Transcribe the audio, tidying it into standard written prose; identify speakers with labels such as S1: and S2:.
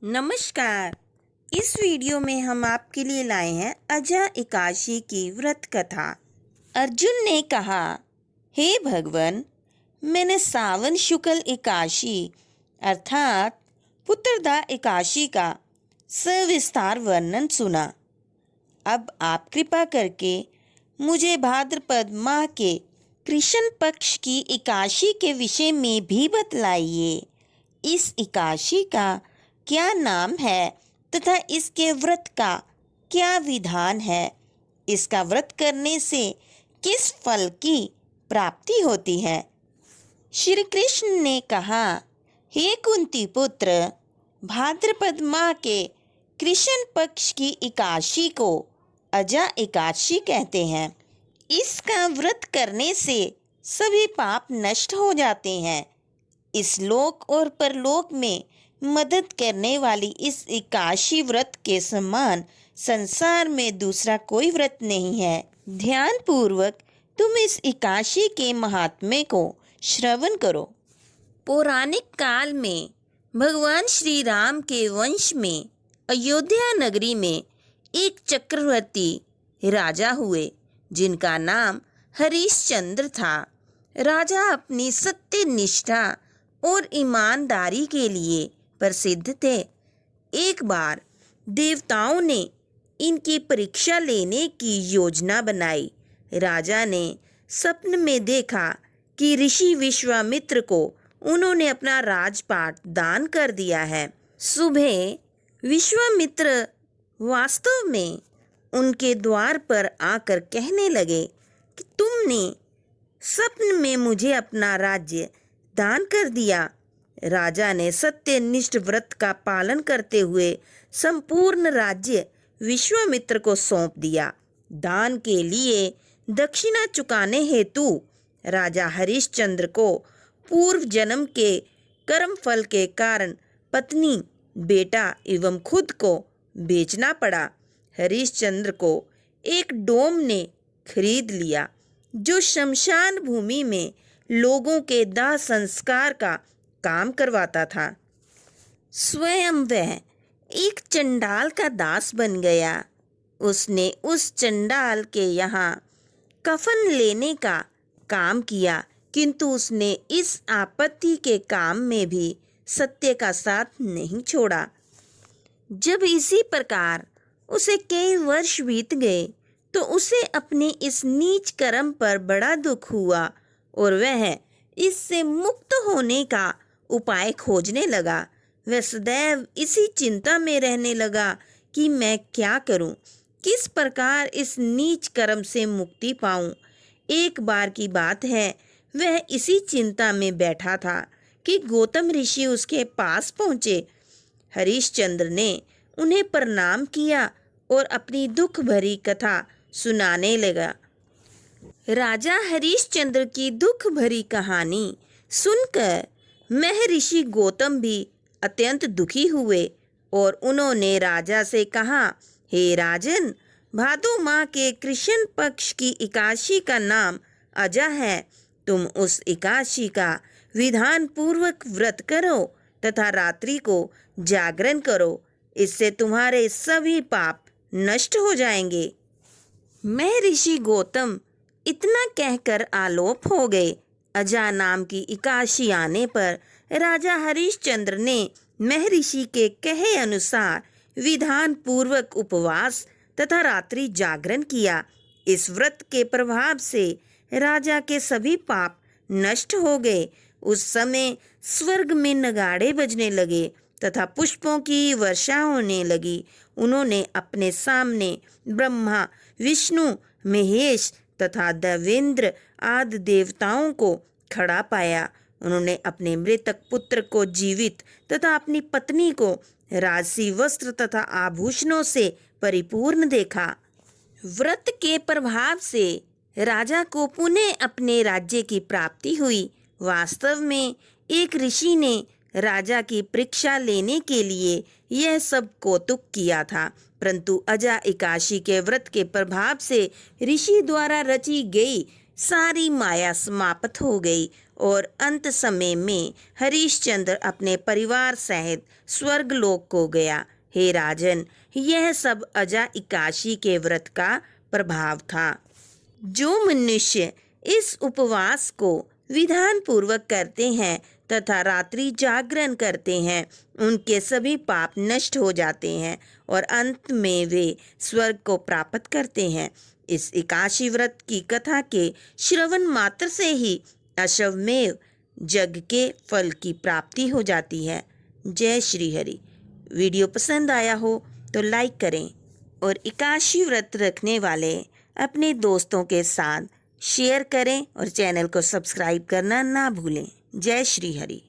S1: नमस्कार। इस वीडियो में हम आपके लिए लाए हैं अजा एकादशी की व्रत कथा। अर्जुन ने कहा, हे भगवान, मैंने सावन शुक्ल एकादशी अर्थात पुत्रदा एकादशी का सविस्तार वर्णन सुना। अब आप कृपा करके मुझे भाद्रपद माह के कृष्ण पक्ष की एकादशी के विषय में भी बतलाइए। इस एकादशी का क्या नाम है तथा इसके व्रत का क्या विधान है? इसका व्रत करने से किस फल की प्राप्ति होती है? श्री कृष्ण ने कहा, हे कुंती पुत्र, भाद्रपद माह के कृष्ण पक्ष की एकादशी को अजा एकादशी कहते हैं। इसका व्रत करने से सभी पाप नष्ट हो जाते हैं। इस लोक और परलोक में मदद करने वाली इस एकादशी व्रत के समान संसार में दूसरा कोई व्रत नहीं है। ध्यान पूर्वक तुम इस एकादशी के महात्म्य को श्रवण करो। पौराणिक काल में भगवान श्री राम के वंश में अयोध्या नगरी में एक चक्रवर्ती राजा हुए जिनका नाम हरिश्चंद्र था। राजा अपनी सत्य निष्ठा और ईमानदारी के लिए प्रसिद्ध थे। एक बार देवताओं ने इनकी परीक्षा लेने की योजना बनाई। राजा ने स्वप्न में देखा कि ऋषि विश्वामित्र को उन्होंने अपना राजपाट दान कर दिया है। सुबह विश्वामित्र वास्तव में उनके द्वार पर आकर कहने लगे कि तुमने स्वप्न में मुझे अपना राज्य दान कर दिया। राजा ने सत्यनिष्ठ व्रत का पालन करते हुए संपूर्ण राज्य विश्वामित्र को सौंप दिया। दान के लिए दक्षिणा चुकाने हेतु राजा हरिश्चंद्र को पूर्व जन्म के कर्म फल के कारण पत्नी, बेटा एवं खुद को बेचना पड़ा। हरिश्चंद्र को एक डोम ने खरीद लिया जो शमशान भूमि में लोगों के दाह संस्कार का काम करवाता था। स्वयं वह एक चंडाल का दास बन गया। उसने उस चंडाल के यहाँ कफन लेने का काम किया, किंतु उसने इस आपत्ति के काम में भी सत्य का साथ नहीं छोड़ा। जब इसी प्रकार उसे कई वर्ष बीत गए तो उसे अपने इस नीच कर्म पर बड़ा दुख हुआ और वह इससे मुक्त होने का उपाय खोजने लगा। वह सदैव इसी चिंता में रहने लगा कि मैं क्या करूं, किस प्रकार इस नीच कर्म से मुक्ति पाऊं। एक बार की बात है, वह इसी चिंता में बैठा था कि गौतम ऋषि उसके पास पहुँचे। हरिश्चंद्र ने उन्हें प्रणाम किया और अपनी दुख भरी कथा सुनाने लगा। राजा हरिश्चंद्र की दुख भरी कहानी सुनकर महर्षि गौतम भी अत्यंत दुखी हुए और उन्होंने राजा से कहा, हे राजन, भादो माह के कृष्ण पक्ष की एकादशी का नाम अजा है। तुम उस एकादशी का विधान पूर्वक व्रत करो तथा रात्रि को जागरण करो। इससे तुम्हारे सभी पाप नष्ट हो जाएंगे। महर्षि गौतम इतना कहकर आलोप हो गए। अजा नाम की एकादशी आने पर राजा हरिश्चंद्र ने महर्षि के कहे अनुसार विधान पूर्वक उपवास तथा रात्रि जागरण किया। इस व्रत के प्रभाव से राजा के सभी पाप नष्ट हो गए। उस समय स्वर्ग में नगाड़े बजने लगे तथा पुष्पों की वर्षा होने लगी। उन्होंने अपने सामने ब्रह्मा, विष्णु, महेश तथा देवेंद्र आदि देवताओं को खड़ा पाया। उन्होंने अपने मृतक पुत्र को जीवित तथा अपनी पत्नी को राजसी वस्त्र तथा आभूषणों से परिपूर्ण देखा। व्रत के प्रभाव से राजा को पुनः अपने राज्य की प्राप्ति हुई। वास्तव में एक ऋषि ने राजा की परीक्षा लेने के लिए यह सब कौतुक किया था, परंतु अजा एकादशी के व्रत के प्रभाव से ऋषि द्वारा रची गई सारी माया समाप्त हो गई और अंत समय में हरिश्चंद्र अपने परिवार सहित स्वर्गलोक को गया। हे राजन, यह सब अजा एकादशी के व्रत का प्रभाव था। जो मनुष्य इस उपवास को विधान पूर्वक करते हैं तथा रात्रि जागरण करते हैं, उनके सभी पाप नष्ट हो जाते हैं और अंत में वे स्वर्ग को प्राप्त करते हैं। इस एकादशी व्रत की कथा के श्रवण मात्र से ही अश्वमेव यज्ञ के फल की प्राप्ति हो जाती है। जय श्री हरि। वीडियो पसंद आया हो तो लाइक करें और एकादशी व्रत रखने वाले अपने दोस्तों के साथ शेयर करें और चैनल को सब्सक्राइब करना ना भूलें। जय श्री हरि।